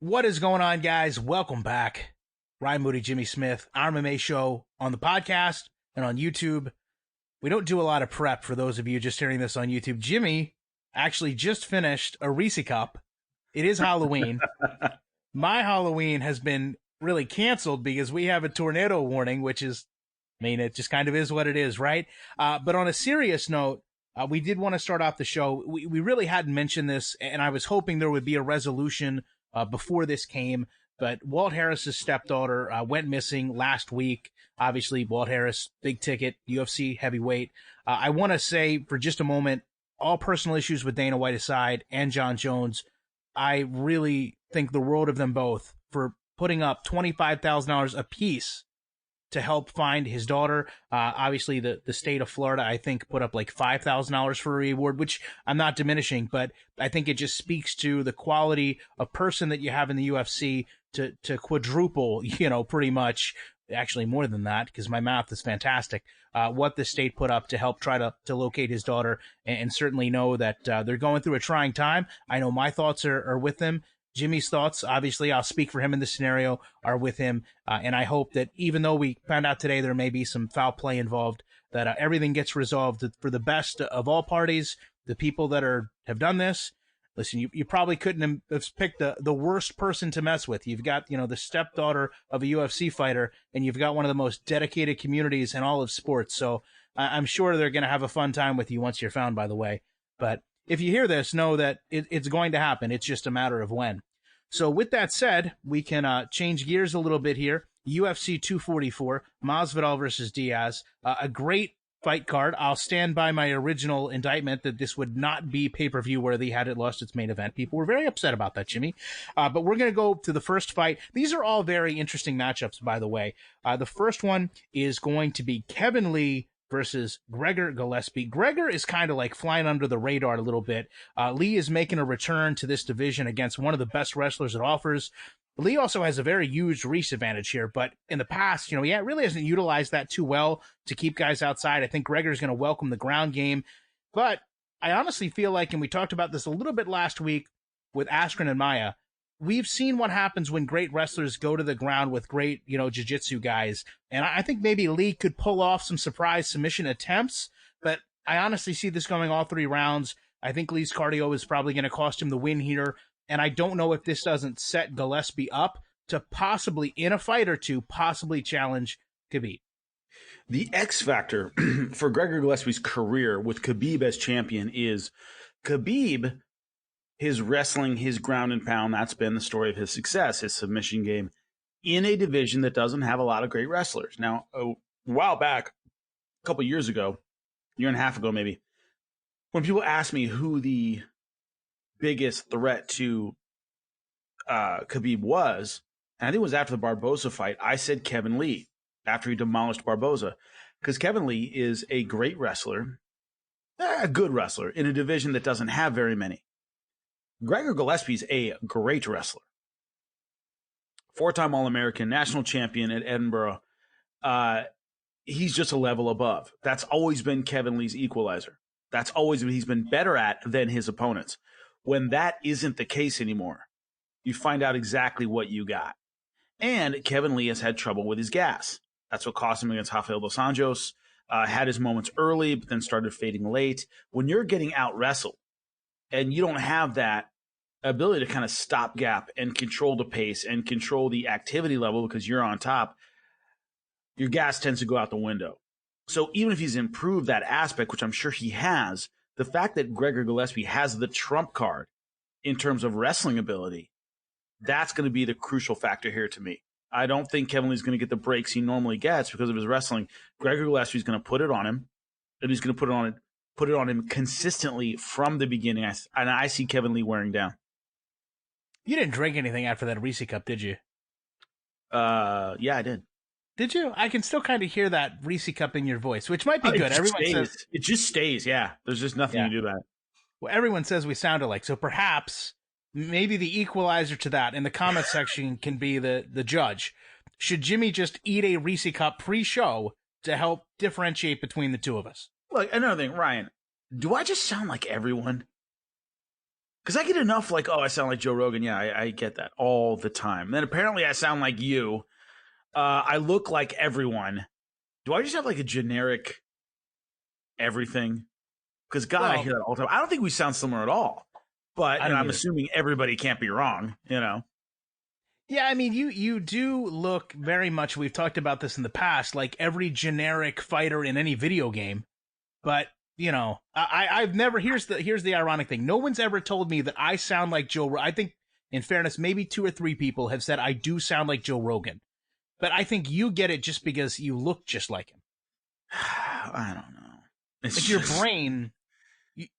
What is going on, guys? Welcome back. Ryan Moody, Jimmy Smith, our MMA Show on the podcast and on YouTube. We don't do a lot of prep for those of you just hearing this on YouTube. Jimmy actually just finished a Reese Cup. It is Halloween. My Halloween has been really canceled because we have a tornado warning, which is, it just kind of is what it is, right? But on a serious note, we did want to start off the show. We really hadn't mentioned this, and I was hoping there would be a resolution before this came, but Walt Harris's stepdaughter went missing last week. Obviously, Walt Harris, big ticket, UFC heavyweight. I want to say for just a moment, all personal issues with Dana White aside and John Jones, I really think the world of them both for putting up $25,000 apiece to help find his daughter. Obviously, the state of Florida, I think, put up like $5,000 for a reward, which I'm not diminishing, but I think it just speaks to the quality of person that you have in the UFC to quadruple, pretty much, actually more than that, because my math is fantastic, what the state put up to help try to locate his daughter, and certainly know that they're going through a trying time. I know my thoughts are with them. Jimmy's thoughts, obviously, I'll speak for him in this scenario, are with him. And I hope that even though we found out today there may be some foul play involved, that everything gets resolved for the best of all parties, the people that have done this. Listen, you probably couldn't have picked the worst person to mess with. You've got, the stepdaughter of a UFC fighter, and you've got one of the most dedicated communities in all of sports. So I'm sure they're going to have a fun time with you once you're found, by the way. But if you hear this, know that it's going to happen. It's just a matter of when. So with that said, we can change gears a little bit here. UFC 244, Masvidal versus Diaz. A great fight card. I'll stand by my original indictment that this would not be pay-per-view worthy had it lost its main event. People were very upset about that, Jimmy. But we're going to go to the first fight. These are all very interesting matchups, by the way. The first one is going to be Kevin Lee versus Gregor Gillespie. Gregor is kind of like flying under the radar a little bit. Lee is making a return to this division against one of the best wrestlers it offers. Lee also has a very huge reach advantage here, but in the past, he really hasn't utilized that too well to keep guys outside. I think Gregor's going to welcome the ground game, but I honestly feel like, and we talked about this a little bit last week with Askren and Maya, we've seen what happens when great wrestlers go to the ground with great, jiu-jitsu guys. And I think maybe Lee could pull off some surprise submission attempts, but I honestly see this going all 3 rounds. I think Lee's cardio is probably going to cost him the win here. And I don't know if this doesn't set Gillespie up to possibly, in a fight or two, possibly challenge Khabib. The X factor for Gregor Gillespie's career with Khabib as champion is Khabib, his wrestling, his ground and pound, that's been the story of his success, his submission game, in a division that doesn't have a lot of great wrestlers. Now, a while back, a couple years ago, year and a half ago maybe, when people asked me who the biggest threat to Khabib was, and I think it was after the Barboza fight, I said Kevin Lee, after he demolished Barboza, because Kevin Lee is a great wrestler, a good wrestler, in a division that doesn't have very many. Gregor Gillespie's a great wrestler. 4-time All-American, national champion at Edinburgh. He's just a level above. That's always been Kevin Lee's equalizer. That's always what he's been better at than his opponents. When that isn't the case anymore, you find out exactly what you got. And Kevin Lee has had trouble with his gas. That's what cost him against Rafael dos Anjos. Had his moments early, but then started fading late. When you're getting out-wrestled, and you don't have that ability to kind of stop gap and control the pace and control the activity level because you're on top, your gas tends to go out the window. So even if he's improved that aspect, which I'm sure he has, the fact that Gregor Gillespie has the trump card in terms of wrestling ability, that's going to be the crucial factor here to me. I don't think Kevin Lee's going to get the breaks he normally gets because of his wrestling. Gregor Gillespie's going to put it on him, and he's going to put it on him consistently from the beginning. And I see Kevin Lee wearing down. You didn't drink anything after that Reese Cup, did you? Yeah, I did. Did you? I can still kind of hear that Reese Cup in your voice, which might be good. It just stays. Yeah, there's just nothing to do about it. Well, everyone says we sound alike, so perhaps maybe the equalizer to that in the comment section can be the judge. Should Jimmy just eat a Reese Cup pre-show to help differentiate between the two of us? Look, another thing, Ryan, do I just sound like everyone? Because I get enough like, oh, I sound like Joe Rogan. Yeah, I get that all the time. Then apparently I sound like you. I look like everyone. Do I just have like a generic everything? Because God, I hear that all the time. I don't think we sound similar at all. But I'm assuming everybody can't be wrong, you know? Yeah, I mean, you do look very much, we've talked about this in the past, like every generic fighter in any video game. But, you know, I've never, here's the ironic thing. No one's ever told me that I sound like Joe Rogan. I think, in fairness, maybe 2 or 3 people have said I do sound like Joe Rogan. But I think you get it just because you look just like him. I don't know. It's like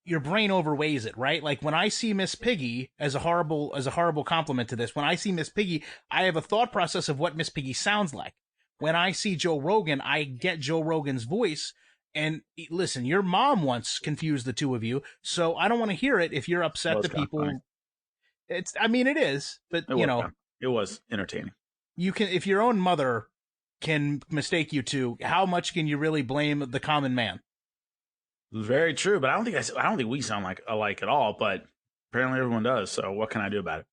your brain overweighs it, right? Like when I see Miss Piggy, as a horrible compliment to this, when I see Miss Piggy, I have a thought process of what Miss Piggy sounds like. When I see Joe Rogan, I get Joe Rogan's voice. And listen, your mom once confused the two of you, so I don't want to hear it if you're upset that people. It is, but it was entertaining. You can, if your own mother can mistake you two, how much can you really blame the common man? Very true, but I don't think we sound alike at all. But apparently everyone does. So what can I do about it?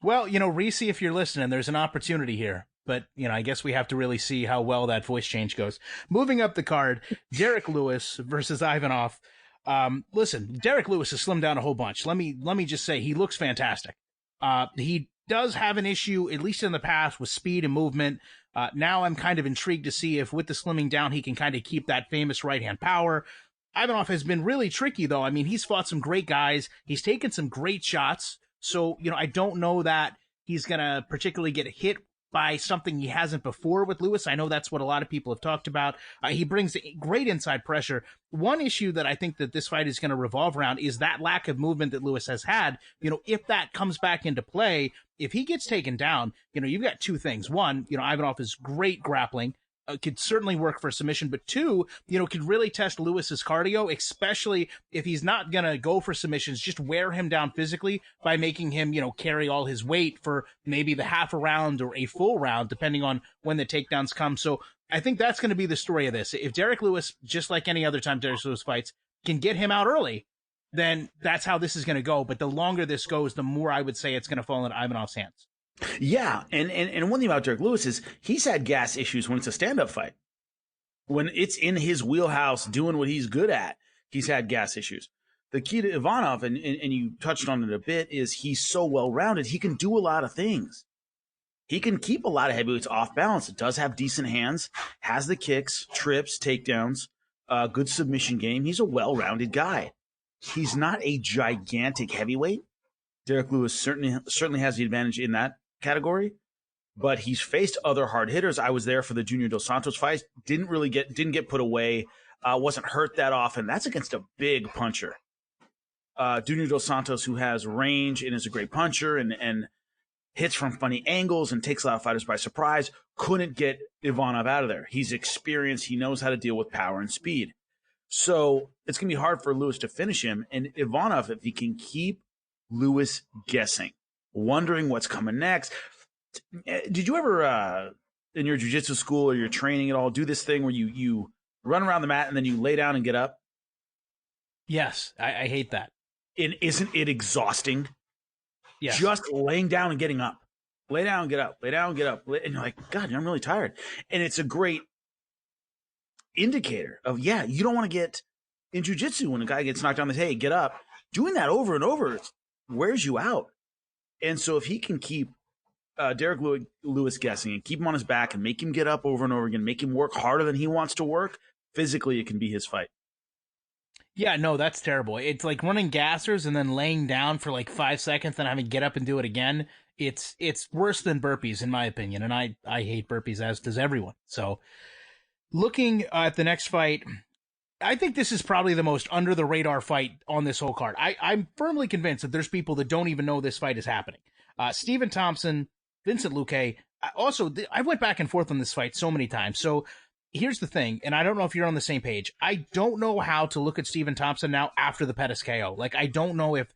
Well, Reese, if you're listening, there's an opportunity here. But, I guess we have to really see how well that voice change goes. Moving up the card, Derrick Lewis versus Ivanov. Listen, Derrick Lewis has slimmed down a whole bunch. Let me just say he looks fantastic. He does have an issue, at least in the past, with speed and movement. Now I'm kind of intrigued to see if with the slimming down he can kind of keep that famous right-hand power. Ivanov has been really tricky, though. I mean, he's fought some great guys. He's taken some great shots. So, I don't know that he's going to particularly get hit by something he hasn't before with Lewis. I know that's what a lot of people have talked about. He brings great inside pressure. One issue that I think that this fight is going to revolve around is that lack of movement that Lewis has had. If that comes back into play, if he gets taken down, you've got 2 things. One, Ivanov is great grappling. Could certainly work for submission, but 2, could really test Lewis's cardio, especially if he's not going to go for submissions, just wear him down physically by making him, carry all his weight for maybe the half a round or a full round, depending on when the takedowns come. So I think that's going to be the story of this. If Derrick Lewis, just like any other time Derrick Lewis fights, can get him out early, then that's how this is going to go. But the longer this goes, the more I would say it's going to fall into Ivanov's hands. Yeah, and one thing about Derrick Lewis is he's had gas issues when it's a stand-up fight. When it's in his wheelhouse doing what he's good at, he's had gas issues. The key to Ivanov, and you touched on it a bit, is he's so well-rounded, he can do a lot of things. He can keep a lot of heavyweights off balance. It does have decent hands, has the kicks, trips, takedowns, good submission game. He's a well-rounded guy. He's not a gigantic heavyweight. Derrick Lewis certainly has the advantage in that category, but he's faced other hard hitters. I was there for the Junior Dos Santos fight. Didn't get put away. Wasn't hurt that often. That's against a big puncher. Junior Dos Santos, who has range and is a great puncher and hits from funny angles and takes a lot of fighters by surprise, couldn't get Ivanov out of there. He's experienced. He knows how to deal with power and speed. So it's going to be hard for Lewis to finish him. And Ivanov, if he can keep Lewis guessing, wondering what's coming next. Did you ever, in your jiu-jitsu school or your training at all, do this thing where you run around the mat and then you lay down and get up? Yes, I hate that. And isn't it exhausting? Yes. Just laying down and getting up. Lay down and get up. Lay down and get up. And you're like, God, I'm really tired. And it's a great indicator of, you don't want to get in jiu-jitsu when a guy gets knocked down the head, hey, get up. Doing that over and over wears you out. And so if he can keep Derrick Lewis guessing and keep him on his back and make him get up over and over again, make him work harder than he wants to work, physically it can be his fight. Yeah, no, that's terrible. It's like running gassers and then laying down for like 5 seconds and having to get up and do it again. It's worse than burpees, in my opinion, and I hate burpees, as does everyone. So looking at the next fight, I think this is probably the most under-the-radar fight on this whole card. I'm firmly convinced that there's people that don't even know this fight is happening. Stephen Thompson, Vincent Luque. I went back and forth on this fight so many times. So here's the thing, and I don't know if you're on the same page. I don't know how to look at Stephen Thompson now after the Pettis KO. Like, I don't know if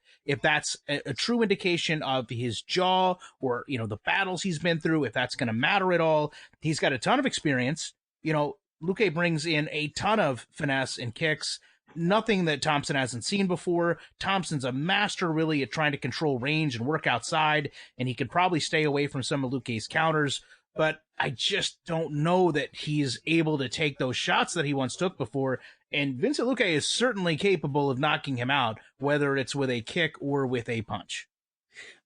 that's a true indication of his jaw or, the battles he's been through, if that's going to matter at all. He's got a ton of experience. Luque brings in a ton of finesse and kicks. nothing that Thompson hasn't seen before. Thompson's a master really at trying to control range and work outside, and he could probably stay away from some of Luque's counters, but I just don't know that he's able to take those shots that he once took before. And Vincent Luque is certainly capable of knocking him out, whether it's with a kick or with a punch.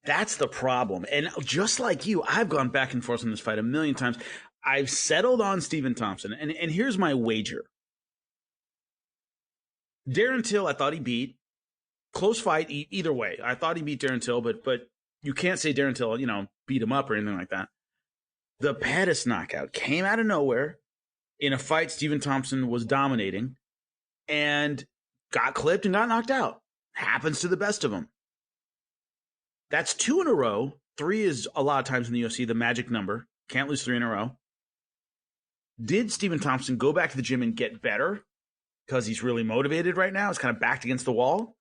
That's the problem. And just like you, I've gone back and forth on this fight a million times. I've settled on Stephen Thompson. And here's my wager. Darren Till, I thought he beat. Close fight either way. I thought he beat Darren Till, but you can't say Darren Till, beat him up or anything like that. The Pettis knockout came out of nowhere in a fight Stephen Thompson was dominating and got clipped and got knocked out. Happens to the best of them. That's 2 in a row. 3 is a lot of times in the UFC the magic number. Can't lose 3 in a row. Did Stephen Thompson go back to the gym and get better because he's really motivated right now? He's kind of backed against the wall?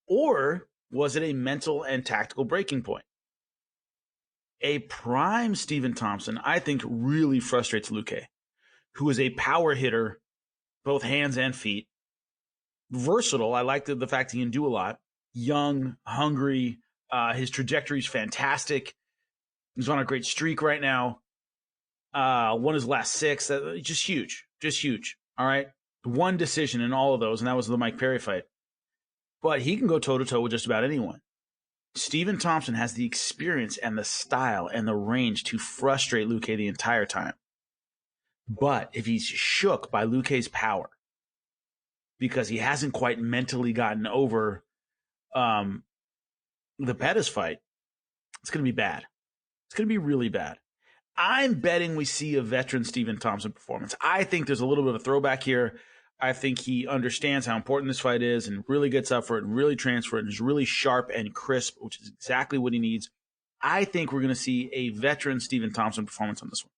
Or was it a mental and tactical breaking point? A prime Stephen Thompson, I think, really frustrates Luque, who is a power hitter, both hands and feet. Versatile. I like the fact he can do a lot. Young, hungry. His trajectory is fantastic. He's on a great streak right now. Won his last 6. Just huge. Just huge. All right. 1 decision in all of those, and that was the Mike Perry fight. But he can go toe-to-toe with just about anyone. Stephen Thompson has the experience and the style and the range to frustrate Luque the entire time. But if he's shook by Luque's power, because he hasn't quite mentally gotten over the Pettis fight, it's going to be bad. It's going to be really bad. I'm betting we see a veteran Stephen Thompson performance. I think there's a little bit of a throwback here. I think he understands how important this fight is and really gets up for it and really transfers it and is really sharp and crisp, which is exactly what he needs. I think we're going to see a veteran Stephen Thompson performance on this one.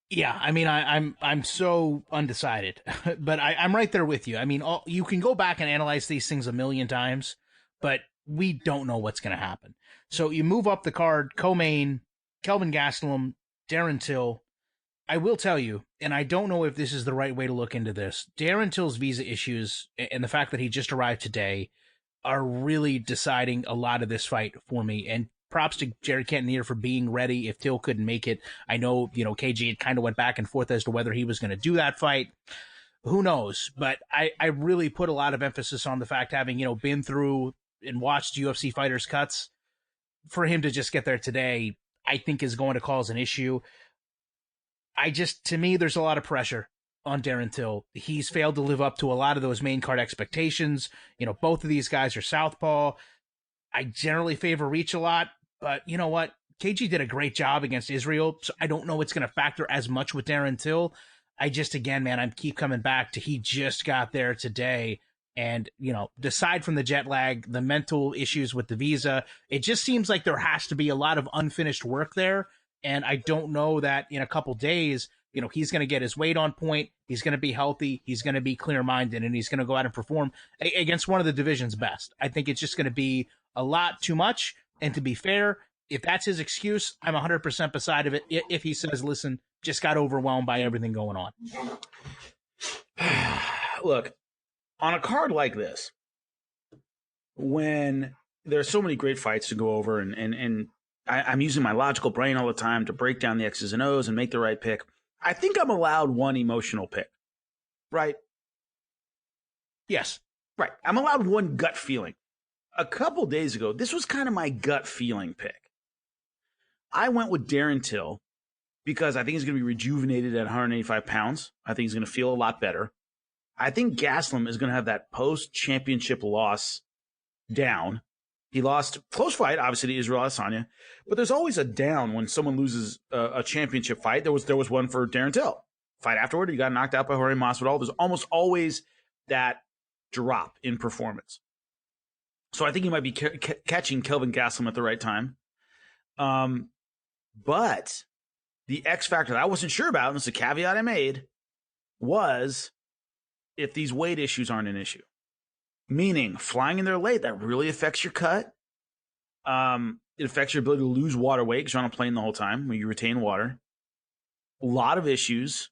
Yeah, I mean, I'm so undecided, but I'm right there with you. I mean, you can go back and analyze these things a million times, but we don't know what's going to happen. So you move up the card, co-main, Kelvin Gastelum, Darren Till. I will tell you, and I don't know if this is the right way to look into this, Darren Till's visa issues and the fact that he just arrived today are really deciding a lot of this fight for me. And props to Jared Cannonier for being ready if Till couldn't make it. I know, KG had kind of went back and forth as to whether he was going to do that fight. Who knows? But I really put a lot of emphasis on the fact, having, been through and watched UFC fighters' cuts, for him to just get there today, I think is going to cause an issue. To me, there's a lot of pressure on Darren Till. He's failed to live up to a lot of those main card expectations. Both of these guys are southpaw. I generally favor reach a lot, but you know what? KG did a great job against Israel, so I don't know it's going to factor as much with Darren Till. I keep coming back to he just got there today. And, aside from the jet lag, the mental issues with the visa, it just seems like there has to be a lot of unfinished work there. And I don't know that in a couple days, he's going to get his weight on point. He's going to be healthy. He's going to be clear-minded, and he's going to go out and perform against one of the division's best. I think it's just going to be a lot too much. And to be fair, if that's his excuse, I'm 100% beside of it. If he says, listen, just got overwhelmed by everything going on. Look, on a card like this, when there's so many great fights to go over, and I'm using my logical brain all the time to break down the X's and O's and make the right pick, I think I'm allowed one emotional pick, right? Yes. Right. I'm allowed one gut feeling. A couple days ago, this was kind of my gut feeling pick. I went with Darren Till because I think he's going to be rejuvenated at 185 pounds. I think he's going to feel a lot better. I think Gastelum is going to have that post-championship loss down. He lost close fight, obviously, to Israel Adesanya, but there's always a down when someone loses a championship fight. There was one for Darren Till. Fight afterward, he got knocked out by Jorge Masvidal. There's almost always that drop in performance. So I think he might be catching Kelvin Gastelum at the right time. But the X factor that I wasn't sure about, and this is a caveat I made, was if these weight issues aren't an issue. Meaning, flying in there late, that really affects your cut. It affects your ability to lose water weight because you're on a plane the whole time where you retain water. A lot of issues.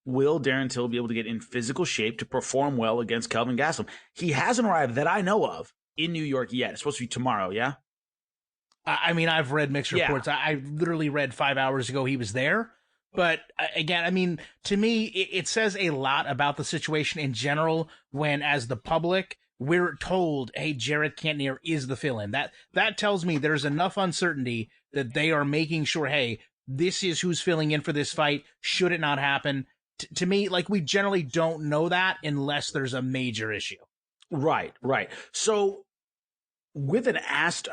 will Darren Till be able to get in physical shape to perform well against Kelvin Gastelum? He hasn't arrived that I know of in New York yet. It's supposed to be tomorrow, yeah? I mean, I've read mixed Yeah. reports. I literally read 5 hours ago he was there. But again, I mean, to me, it says a lot about the situation in general when, as the public, we're told, hey, Jarrett Cantnier is the fill-in. That tells me there's enough uncertainty that they are making sure, hey, this is who's filling in for this fight. Should it not happen? To me, like, we generally don't know that unless there's a major issue. Right. So with an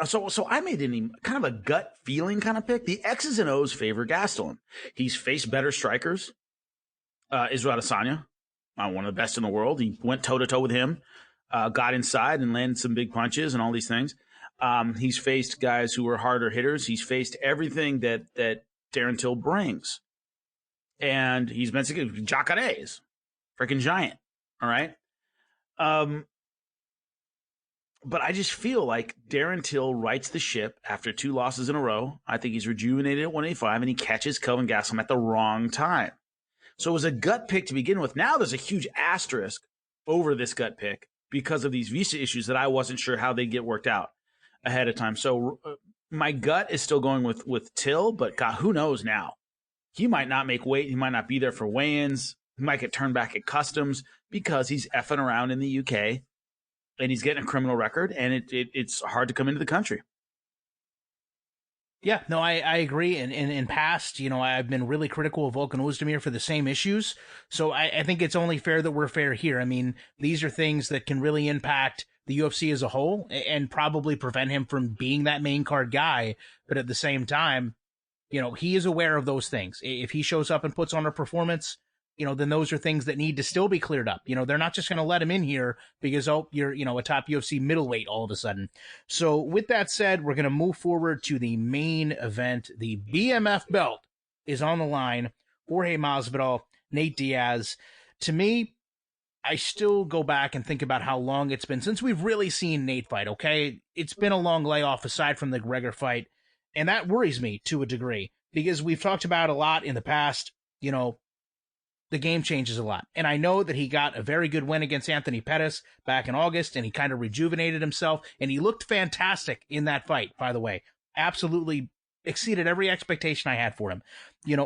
so I made kind of a gut feeling kind of pick. The X's and O's favor Gastelum. He's faced better strikers. Israel Adesanya, one of the best in the world. He went toe to toe with him, got inside and landed some big punches and all these things. He's faced guys who are harder hitters. He's faced everything that Darren Till brings, and he's been Jacare's freaking giant. All right. But I just feel like Darren Till rights the ship after 2 losses in a row. I think he's rejuvenated at 185, and he catches Kelvin Gastelum at the wrong time. So it was a gut pick to begin with. Now there's a huge asterisk over this gut pick because of these visa issues that I wasn't sure how they'd get worked out ahead of time. So my gut is still going with Till, but God, who knows now? He might not make weight. He might not be there for weigh-ins. He might get turned back at customs because he's effing around in the UK. And he's getting a criminal record, and it's hard to come into the country. Yeah, no, I agree. And in past, I've been really critical of Volkan Ozdemir for the same issues. So I think it's only fair that we're fair here. I mean, these are things that can really impact the UFC as a whole and probably prevent him from being that main card guy. But at the same time, he is aware of those things. If he shows up and puts on a performance, then those are things that need to still be cleared up. They're not just going to let him in here because, you're, a top UFC middleweight all of a sudden. So with that said, we're going to move forward to the main event. The BMF belt is on the line. Jorge Masvidal, Nate Diaz. To me, I still go back and think about how long it's been since we've really seen Nate fight, okay? It's been a long layoff aside from the Gregor fight, and that worries me to a degree because we've talked about a lot in the past, the game changes a lot. And I know that he got a very good win against Anthony Pettis back in August, and he kind of rejuvenated himself, and he looked fantastic in that fight, by the way. Absolutely exceeded every expectation I had for him.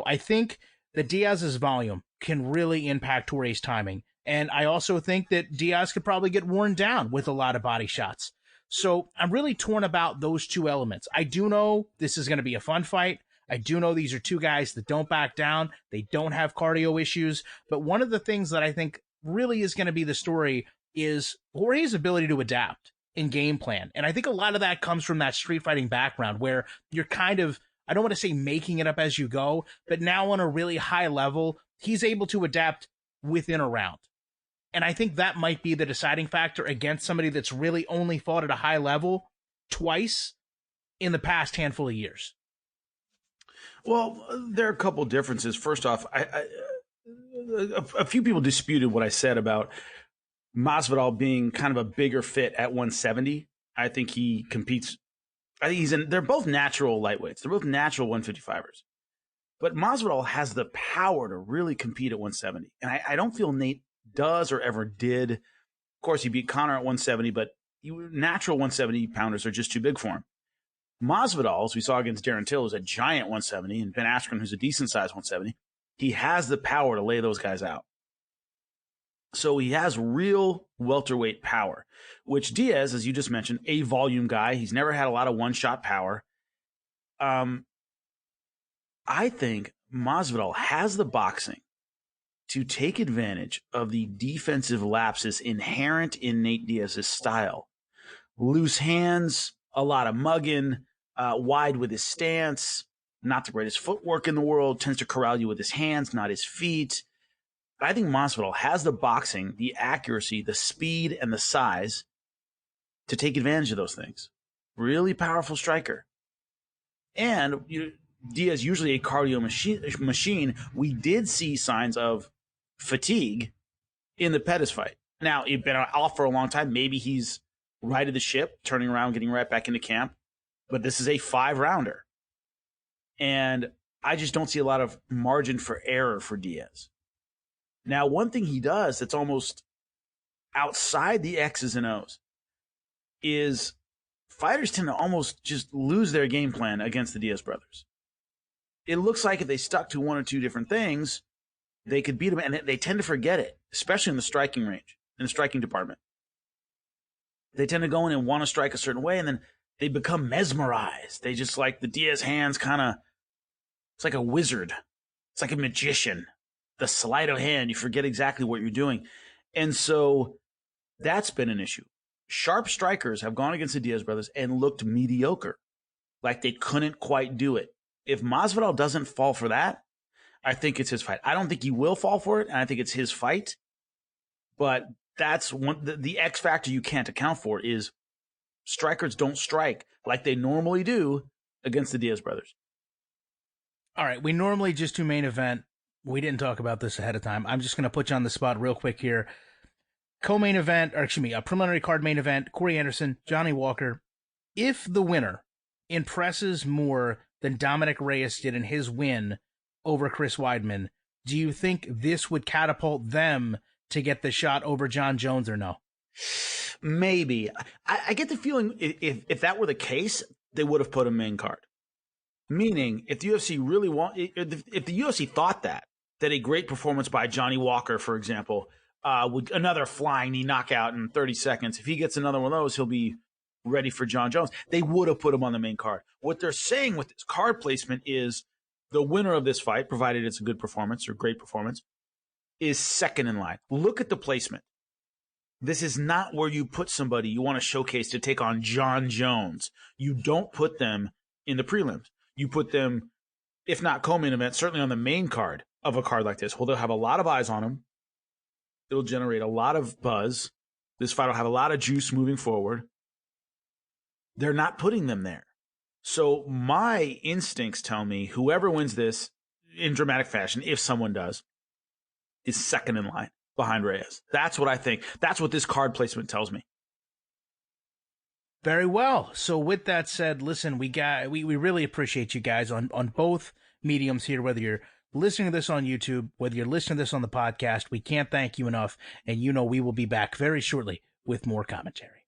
I think that Diaz's volume can really impact Jorge's timing. And I also think that Diaz could probably get worn down with a lot of body shots. So I'm really torn about those two elements. I do know this is going to be a fun fight. I do know these are two guys that don't back down. They don't have cardio issues. But one of the things that I think really is going to be the story is Jorge's ability to adapt in game plan. And I think a lot of that comes from that street fighting background where you're kind of, I don't want to say making it up as you go, but now on a really high level, he's able to adapt within a round. And I think that might be the deciding factor against somebody that's really only fought at a high level twice in the past handful of years. Well, there are a couple differences. First off, a few people disputed what I said about Masvidal being kind of a bigger fit at 170. I think he competes. I think they're both natural lightweights. They're both natural 155ers. But Masvidal has the power to really compete at 170. And I don't feel Nate does or ever did. Of course, he beat Conor at 170, but natural 170 pounders are just too big for him. Masvidal, as we saw against Darren Till, is a giant 170, and Ben Askren, who's a decent size 170. He has the power to lay those guys out. So he has real welterweight power, which Diaz, as you just mentioned, a volume guy. He's never had a lot of one-shot power. I think Masvidal has the boxing to take advantage of the defensive lapses inherent in Nate Diaz's style. Loose hands, a lot of mugging, wide with his stance, not the greatest footwork in the world, tends to corral you with his hands, not his feet. I think Masvidal has the boxing, the accuracy, the speed, and the size to take advantage of those things. Really powerful striker. And Diaz, usually a cardio machine, we did see signs of fatigue in the Pettis fight. Now, he'd been off for a long time. Maybe he's righted the ship, turning around, getting right back into camp. But this is a 5-rounder. And I just don't see a lot of margin for error for Diaz. Now, one thing he does that's almost outside the X's and O's is fighters tend to almost just lose their game plan against the Diaz brothers. It looks like if they stuck to one or two different things, they could beat them, and they tend to forget it, especially in the striking range, in the striking department. They tend to go in and want to strike a certain way, and then they become mesmerized. They just like the Diaz hands kind of, it's like a wizard. It's like a magician. The sleight of hand, you forget exactly what you're doing. And so that's been an issue. Sharp strikers have gone against the Diaz brothers and looked mediocre, like they couldn't quite do it. If Masvidal doesn't fall for that, I think it's his fight. I don't think he will fall for it, and I think it's his fight. But that's the X factor you can't account for is strikers don't strike like they normally do against the Diaz brothers. All right, we normally just do main event. We didn't talk about this ahead of time. I'm just going to put you on the spot real quick here. Co-main event, or excuse me, a preliminary card main event, Corey Anderson, Johnny Walker. If the winner impresses more than Dominic Reyes did in his win over Chris Weidman, do you think this would catapult them to get the shot over John Jones or no? Maybe. I get the feeling if that were the case, they would have put a main card. Meaning, if the UFC really if the UFC thought that a great performance by Johnny Walker, for example, with another flying knee knockout in 30 seconds, if he gets another one of those, he'll be ready for John Jones. They would have put him on the main card. What they're saying with this card placement is the winner of this fight, provided it's a good performance or great performance, is second in line. Look at the placement. This is not where you put somebody you want to showcase to take on John Jones. You don't put them in the prelims. You put them, if not co-main event, certainly on the main card of a card like this. Well, they'll have a lot of eyes on them. It'll generate a lot of buzz. This fight will have a lot of juice moving forward. They're not putting them there. So my instincts tell me whoever wins this in dramatic fashion, if someone does, is second in line behind Reyes. That's what I think. That's what this card placement tells me. Very well. So with that said, listen, we really appreciate you guys on both mediums here, whether you're listening to this on YouTube, whether you're listening to this on the podcast. We can't thank you enough. And we will be back very shortly with more commentary.